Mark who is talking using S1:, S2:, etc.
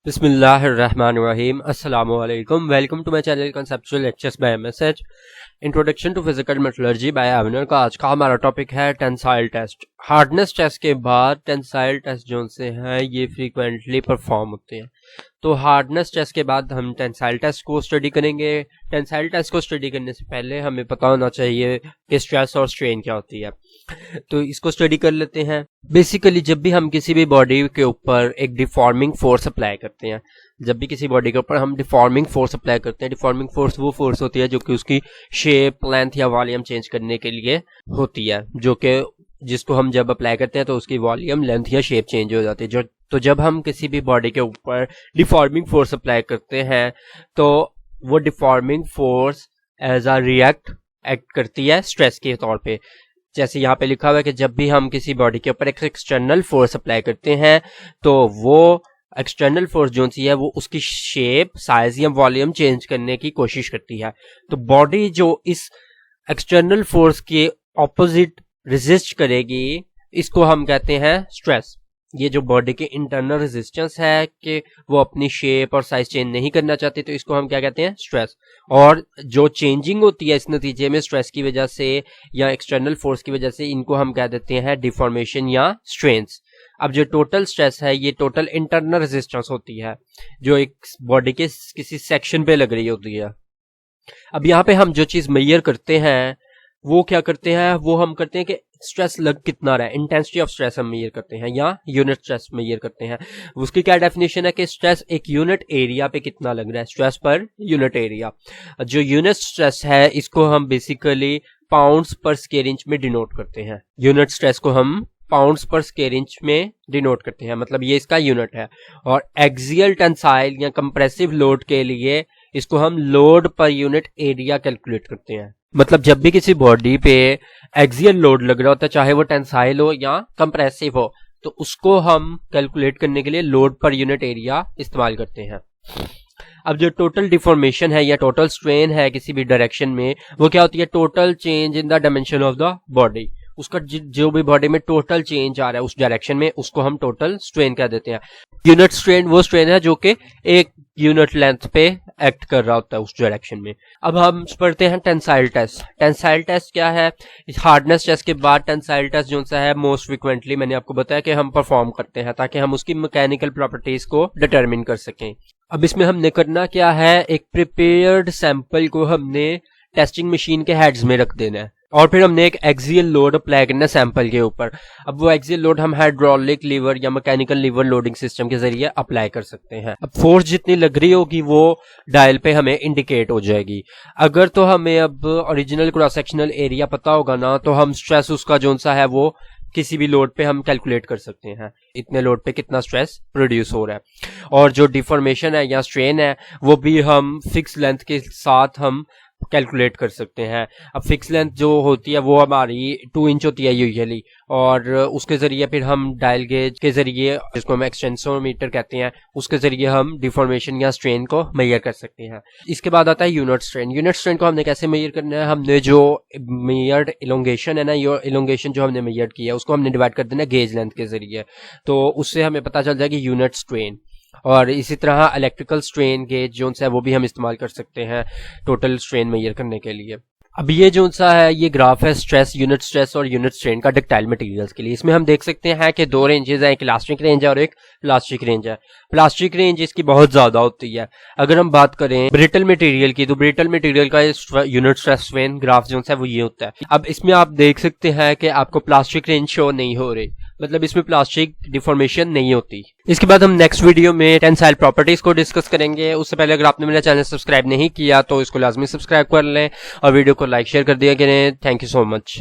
S1: बिस्मिल्लाहिर्रहमानिर्रहीम अस्सलामुअलैकुम। Welcome to my channel conceptual lectures by MSH introduction to physical metallurgy by Avner का आज का हमारा टॉपिक है टेंसाइल टेस्ट। हार्डनेस टेस्ट के बाद टेंसाइल टेस्ट जो से हैं ये फ्रीक्वेंटली परफॉर्म होते हैं। तो हार्डनेस टेस्ट के बाद हम टेंसाइल टेस्ट को स्टडी करेंगे। टेंसाइल टेस्ट को स्टडी करने से पहले हमें पता होना चाहिए कि स्ट्रेस और स्ट्रेन क्या होती है, तो इसको स्टडी कर लेते हैं। बेसिकली जब भी हम किसी भी बॉडी के ऊपर एक डिफॉर्मिंग फोर्स अप्लाई करते हैं, जब भी किसी बॉडी के ऊपर हम डिफॉर्मिंग फोर्स अप्लाई करते हैं, डिफॉर्मिंग फोर्स वो फोर्स होती है जो कि उसकी शेप, लेंथ या वॉल्यूम चेंज करने के लिए होती है, जो कि जिसको हम जब अप्लाई करते हैं तो उसकी वॉल्यूम, लेंथ या शेप चेंज हो जाती है। तो जब हम किसी भी बॉडी के ऊपर डिफॉर्मिंग फोर्स अप्लाई करते हैं तो वो deforming force as a act करती है स्ट्रेस के तौर पे। जैसे यहाँ पे लिखा हुआ है कि जब भी हम किसी बॉडी के ऊपर एक एक्सटर्नल फोर्स अप्लाई करते हैं तो वो एक्सटर्नल फोर्स जो सी है वो उसकी शेप, साइज या वॉल्यूम चेंज करने की कोशिश करती है। तो बॉडी जो इस एक्सटर्नल फोर्स के ऑपोजिट रेजिस्ट करेगी, इसको हम कहते हैं स्ट्रेस। ये जो बॉडी के इंटरनल रेजिस्टेंस है कि वो अपनी शेप और साइज चेंज नहीं करना चाहती, तो इसको हम क्या कहते हैं, स्ट्रेस। और जो चेंजिंग होती है इस नतीजे में स्ट्रेस की वजह से या एक्सटर्नल फोर्स की वजह से, इनको हम कह देते हैं डिफॉर्मेशन या स्ट्रेन्स। अब जो टोटल स्ट्रेस है ये टोटल इंटरनल रेजिस्टेंस होती है जो एक बॉडी के किसी सेक्शन पे लग रही होती है। अब यहाँ पे हम जो चीज मेजर करते हैं वो क्या करते हैं, वो हम करते हैं कि स्ट्रेस लग कितना रहा है, इंटेंसिटी ऑफ स्ट्रेस हम मेजर करते हैं या यूनिट स्ट्रेस मेजर करते हैं। उसकी क्या डेफिनेशन है कि स्ट्रेस एक यूनिट एरिया पे कितना लग रहा है, स्ट्रेस पर यूनिट एरिया। जो यूनिट स्ट्रेस है इसको हम बेसिकली पाउंड्स पर स्क्वायर इंच में डिनोट करते हैं। यूनिट स्ट्रेस को हम पाउंड्स पर स्क्वायर इंच में डिनोट करते हैं, मतलब ये इसका यूनिट है। और एक्सियल टेंसाइल या कंप्रेसिव लोड के लिए इसको हम load per unit area calculate करते हैं। मतलब जब भी किसी बॉडी पे एक्सियल लोड लग रहा होता है, चाहे वो टेंसाइल हो या कंप्रेसिव हो, तो उसको हम कैलकुलेट करने के लिए लोड पर यूनिट एरिया इस्तेमाल करते हैं। अब जो टोटल डिफॉर्मेशन है या टोटल स्ट्रेन है किसी भी डायरेक्शन में, वो क्या होती है, total change in the dimension of the body. उसका जो भी बॉडी में टोटल चेंज आ रहा है उस डायरेक्शन में, उसको हम टोटल स्ट्रेन कह देते हैं। यूनिट स्ट्रेन वो स्ट्रेन है जो कि एक यूनिट लेंथ पे एक्ट कर रहा होता है उस डायरेक्शन में। अब हम पढ़ते हैं टेंसाइल टेस्ट। टेंसाइल टेस्ट क्या है? हार्डनेस टेस्ट के बाद टेंसाइल टेस्ट जो सा है मोस्ट फ्रिक्वेंटली मैंने आपको बताया कि हम परफॉर्म करते हैं ताकि हम उसकी मैकेनिकल प्रॉपर्टीज को डिटरमिन कर सकें। अब इसमें हमने करना क्या है, एक प्रिपेयर्ड सैंपल को हमने टेस्टिंग मशीन के हेड्स में रख देना है और फिर हमने एक एक्सियल लोड अप्लाई करना है सैंपल के ऊपर। अब वो एक्सियल लोड हम हाइड्रोलिक लीवर या मैकेनिकल लीवर लोडिंग सिस्टम के जरिए अप्लाई कर सकते हैं। अब फोर्स जितनी लग रही होगी वो डायल पे हमें इंडिकेट हो जाएगी। अगर तो हमें अब ओरिजिनल क्रॉस सेक्शनल एरिया पता होगा ना, तो हम स्ट्रेस उसका जो सा है वो किसी भी लोड पे हम कैलकुलेट कर सकते हैं, इतने लोड पे कितना स्ट्रेस प्रोड्यूस हो रहा है। और जो डिफॉर्मेशन है या स्ट्रेन है वो भी हम फिक्स लेंथ के साथ हम कैलकुलेट कर सकते हैं। अब फिक्स लेंथ जो होती है वो हमारी 2 इंच होती है यूजुअली, और उसके जरिए फिर हम डायल गेज के जरिए, जिसको हम एक्सटेंसोमीटर कहते हैं, उसके जरिए हम डिफॉर्मेशन या स्ट्रेन को मेजर कर सकते हैं। इसके बाद आता है यूनिट स्ट्रेन। यूनिट स्ट्रेन को हमने कैसे मेजर करना है, हमने जो मेजर्ड इलोंगेशन है ना, ये इलोंगेशन जो हमने मेजर किया उसको हमने डिवाइड कर देना गेज लेंथ के जरिए, तो उससे हमें पता चल जाएगी यूनिट स्ट्रेन। और इसी तरह इलेक्ट्रिकल स्ट्रेन गेज जो है वो भी हम इस्तेमाल कर सकते हैं टोटल स्ट्रेन मेजर करने के लिए। अब ये जो सा है ये ग्राफ है स्ट्रेस, यूनिट स्ट्रेस और यूनिट स्ट्रेन का डक्टाइल मटेरियल्स के लिए। इसमें हम देख सकते हैं कि 2 रेंजेस हैं, एक इलास्टिक रेंज है और एक प्लास्टिक रेंज है। प्लास्टिक रेंज इसकी बहुत ज्यादा होती है। अगर हम बात करें ब्रिटल मटेरियल की, तो ब्रिटल मटेरियल का यूनिट स्ट्रेस स्ट्रेन ग्राफ जो है वो ये होता है। अब इसमें आप देख सकते हैं कि आपको प्लास्टिक रेंज शो नहीं हो रही, मतलब इसमें प्लास्टिक डिफॉर्मेशन नहीं होती। इसके बाद हम नेक्स्ट वीडियो में टेंसाइल प्रॉपर्टीज को डिस्कस करेंगे। उससे पहले अगर आपने मेरा चैनल सब्सक्राइब नहीं किया तो इसको लाजमी सब्सक्राइब कर लें और वीडियो को लाइक शेयर कर दिया करें। Thank you so much.